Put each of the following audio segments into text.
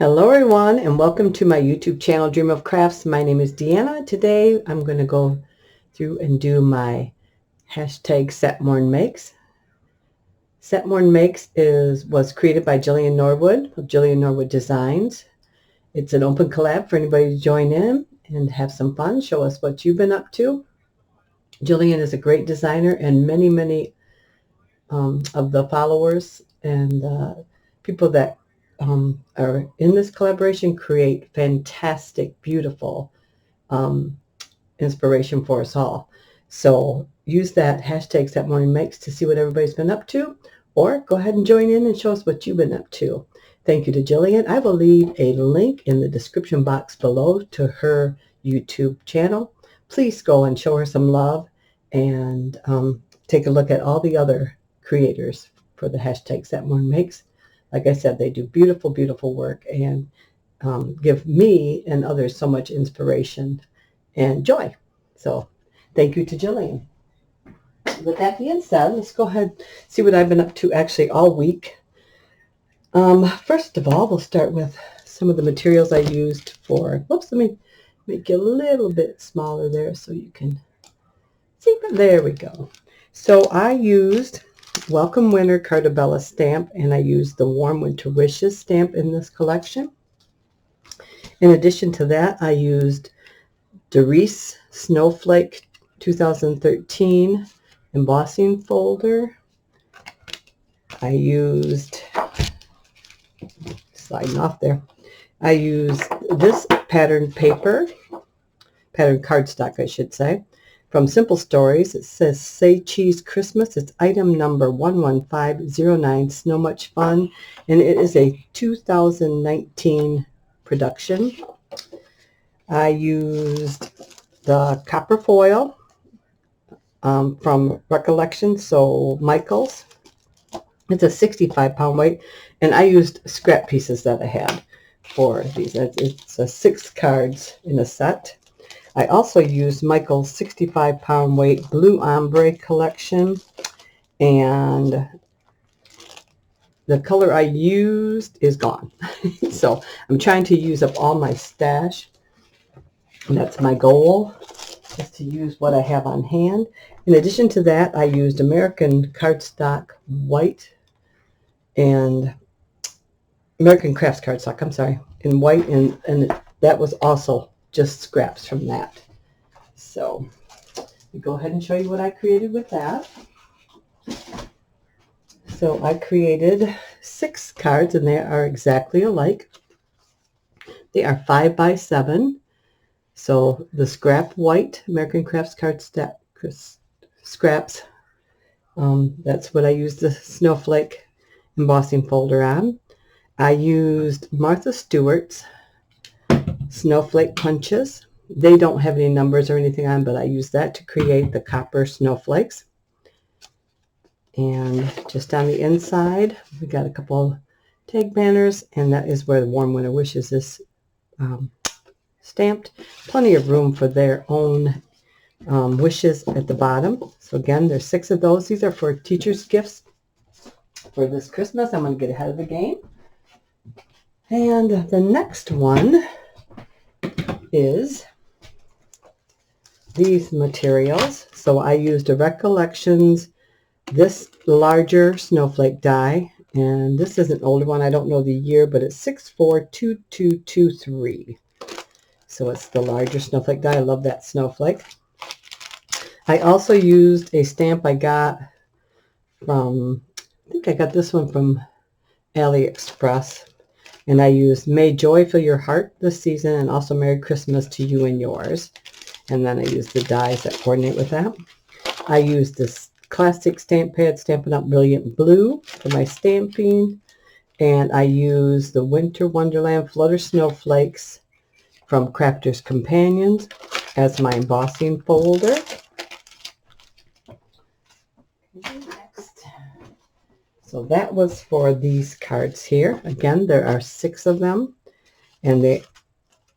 Hello everyone and welcome to my YouTube channel Dream of Crafts. My name is Deanna. Today I'm going to go through and do my hashtag Satmornmakes. Satmornmakes was created by Jillian Norwood of Jillian Norwood Designs. It's an open collab for anybody to join in and have some fun. Show us what you've been up to. Jillian is a great designer, and many of the followers and people that are in this collaboration create fantastic, beautiful inspiration for us all. So use that hashtag Satmornmakes to see what everybody's been up to, or go ahead and join in and show us what you've been up to. Thank you to Jillian. I will leave a link in the description box below to her YouTube channel. Please go and show her some love and take a look at all the other creators for the hashtag Satmornmakes. Like I said, they do beautiful, beautiful work and give me and others so much inspiration and joy. So thank you to Jillian. With that being said, let's go ahead and see what I've been up to actually all week. First of all, we'll start with some of the materials I used for, whoops, let me make it a little bit smaller there so you can see. There we go. So I used Welcome Winter Cartabella stamp, and I used the Warm Winter Wishes stamp in this collection. In addition to that, I used Doris Snowflake 2013 embossing folder. I used, sliding off there, I used this pattern paper, pattern cardstock I should say, from Simple Stories. It says Say Cheese Christmas. It's item number 11509, Snow Much Fun, and it is a 2019 production. I used the copper foil from Recollection, so Michael's. It's a 65-pound weight, and I used scrap pieces that I had for these. It's 6 cards in a set. I also used Michael's 65-pound weight Blue Ombre collection, and the color I used is gone. So I'm trying to use up all my stash. And that's my goal, is to use what I have on hand. In addition to that, I used American cardstock white and American Crafts cardstock, I'm sorry, in white, and that was also just scraps from that. So I'll go ahead and show you what I created with that. So I created 6 cards, and they are exactly alike. They are 5 by 7. So the scrap white American Crafts cardstock scraps, that's what I used the snowflake embossing folder on. I used Martha Stewart's snowflake punches. They don't have any numbers or anything on, but I used that to create the copper snowflakes. And just on the inside, we got a couple tag banners, and that is where the Warm Winter Wishes is stamped. Plenty of room for their own wishes at the bottom. So again, there's 6 of those. These are for teachers' gifts for this Christmas. I'm going to get ahead of the game. And the next one is these materials. So I used a Recollections, this larger snowflake die, and this is an older one. I don't know the year, but it's 642223. So it's the larger snowflake die. I love that snowflake. I also used a stamp I got from, I think I got this one from AliExpress. And I used May Joy Fill Your Heart this season, and also Merry Christmas to You and Yours. And then I used the dies that coordinate with that. I used this classic stamp pad, Stampin' Up! Brilliant Blue for my stamping. And I used the Winter Wonderland Flutter Snowflakes from Crafter's Companions as my embossing folder. Next. So that was for these cards here. Again, there are 6 of them, and they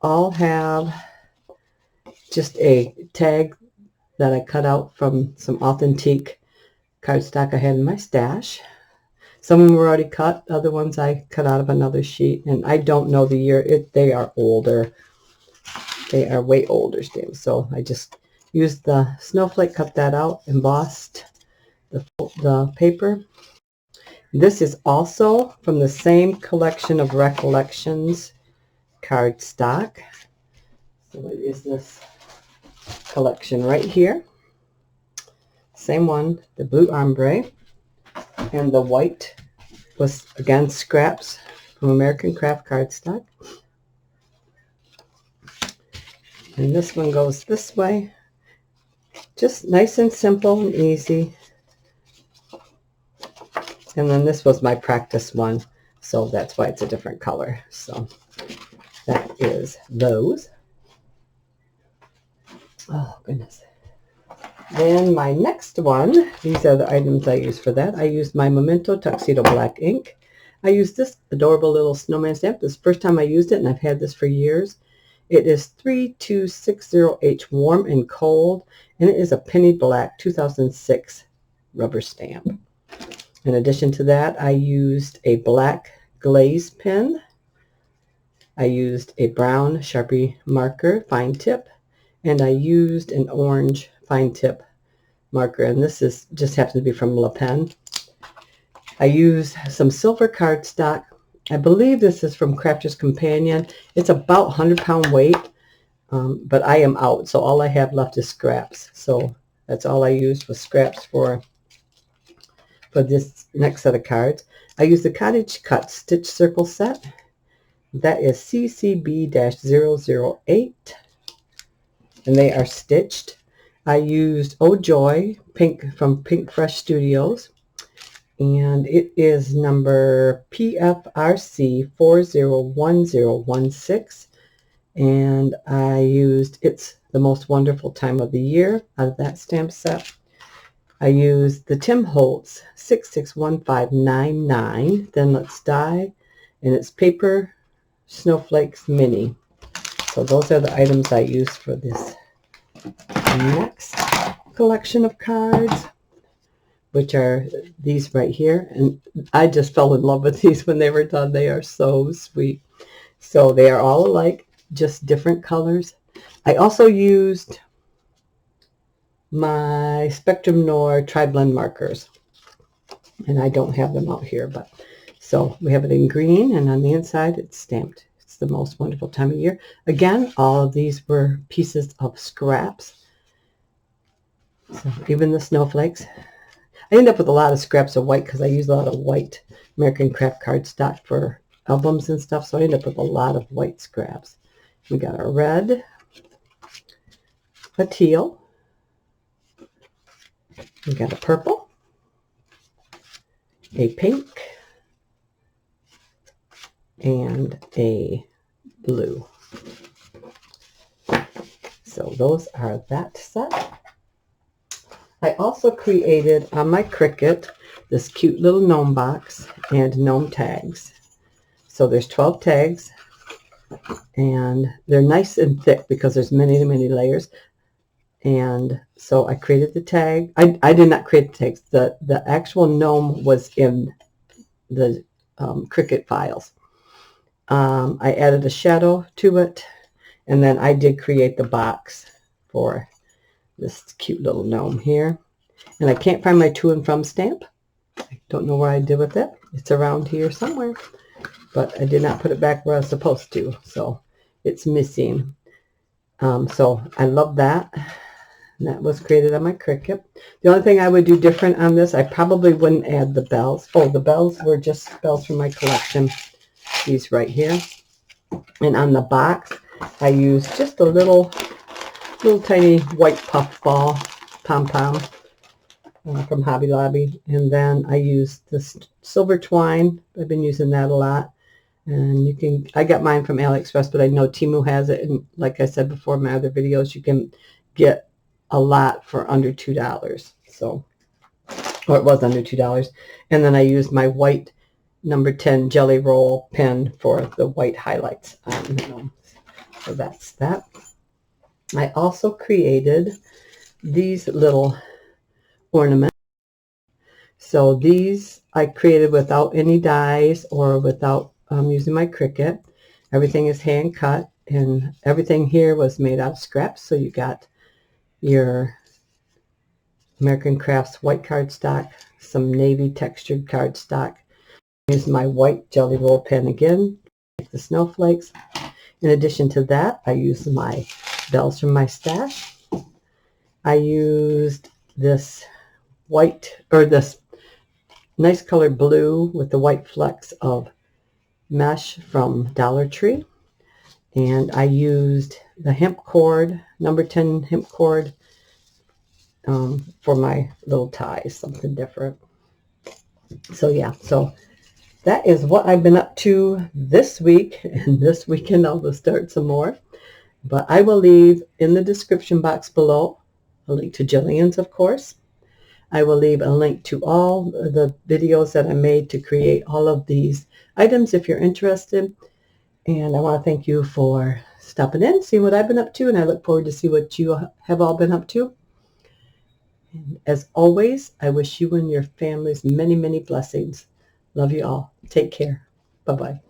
all have just a tag that I cut out from some authentic cardstock I had in my stash. Some of them were already cut. Other ones I cut out of another sheet. And I don't know the year. They are older. They are way older stamps. So I just used the snowflake, cut that out, embossed the paper. This is also from the same collection of Recollections cardstock. So it is this collection right here. Same one, the blue ombre, and the white was again scraps from American Craft cardstock. And this one goes this way. Just nice and simple and easy. And then this was my practice one, so that's why it's a different color. So that is those. Oh, goodness. Then my next one, these are the items I use for that. I used my Memento Tuxedo Black ink. I used this adorable little snowman stamp. This is the first time I used it, and I've had this for years. It is 3260H Warm and Cold, and it is a penny black 2006 rubber stamp. In addition to that, I used a black glaze pen. I used a brown Sharpie marker, fine tip, and I used an orange fine tip marker, and this is just happens to be from Le Pen. I used some silver cardstock. I believe this is from Crafter's Companion. It's about 100-pound weight, but I am out, so all I have left is scraps. So that's all I used was scraps for this next set of cards. I used the Cottage Cut Stitch Circle set. That is CCB-008, and they are stitched. I used Oh Joy Pink from Pink Fresh Studios, and it is number PFRC 401016, and I used It's the Most Wonderful Time of the Year out of that stamp set. I used the Tim Holtz 661599, Then Let's Die, and it's Paper Snowflakes Mini. So those are the items I used for this next collection of cards, which are these right here. And I just fell in love with these when they were done. They are so sweet. So they are all alike, just different colors. I also used my Spectrum Noir Tri-Blend markers, and I don't have them out here, but so we have it in green, and on the inside it's stamped It's the Most Wonderful Time of Year. Again, all of these were pieces of scraps, so even the snowflakes. I end up with a lot of scraps of white because I use a lot of white American Craft cardstock for albums and stuff, so I end up with a lot of white scraps. We got a red, a teal, we got a purple, a pink, and a blue. So those are that set. I also created on my Cricut this cute little gnome box and gnome tags. So there's 12 tags, and they're nice and thick because there's many, many layers. And so I created the tag. I did not create the tags. The actual gnome was in the Cricut files. I added a shadow to it, and then I did create the box for this cute little gnome here. And I can't find my to and from stamp. I don't know where I did with it. It's around here somewhere, but I did not put it back where I was supposed to, so it's missing. So I love that. And that was created on my Cricut. The only thing I would do different on this, I probably wouldn't add the bells. Oh, the bells were just bells from my collection. These right here. And on the box, I used just a little tiny white puff ball pom-pom from Hobby Lobby. And then I used this silver twine. I've been using that a lot. And I got mine from AliExpress, but I know Temu has it. And like I said before in my other videos, you can get a lot for under $2. So, or it was under $2. And then I used my white number 10 Jelly Roll pen for the white highlights on them. So that's that. I also created these little ornaments. So these I created without any dies or without using my Cricut. Everything is hand cut, and everything here was made out of scraps. So you got your American Crafts white cardstock, some navy textured cardstock. Use my white Jelly Roll pen again, make the snowflakes. In addition to that, I used my bells from my stash. I used this this nice colored blue with the white flecks of mesh from Dollar Tree. And I used the hemp cord, number 10 hemp cord, for my little ties, something different. So yeah, so that is what I've been up to this week, and this weekend I will start some more. But I will leave in the description box below a link to Jillian's, of course. I will leave a link to all the videos that I made to create all of these items if you're interested. And I want to thank you for stopping in, seeing what I've been up to, and I look forward to see what you have all been up to. And as always, I wish you and your families many, many blessings. Love you all. Take care. Bye-bye.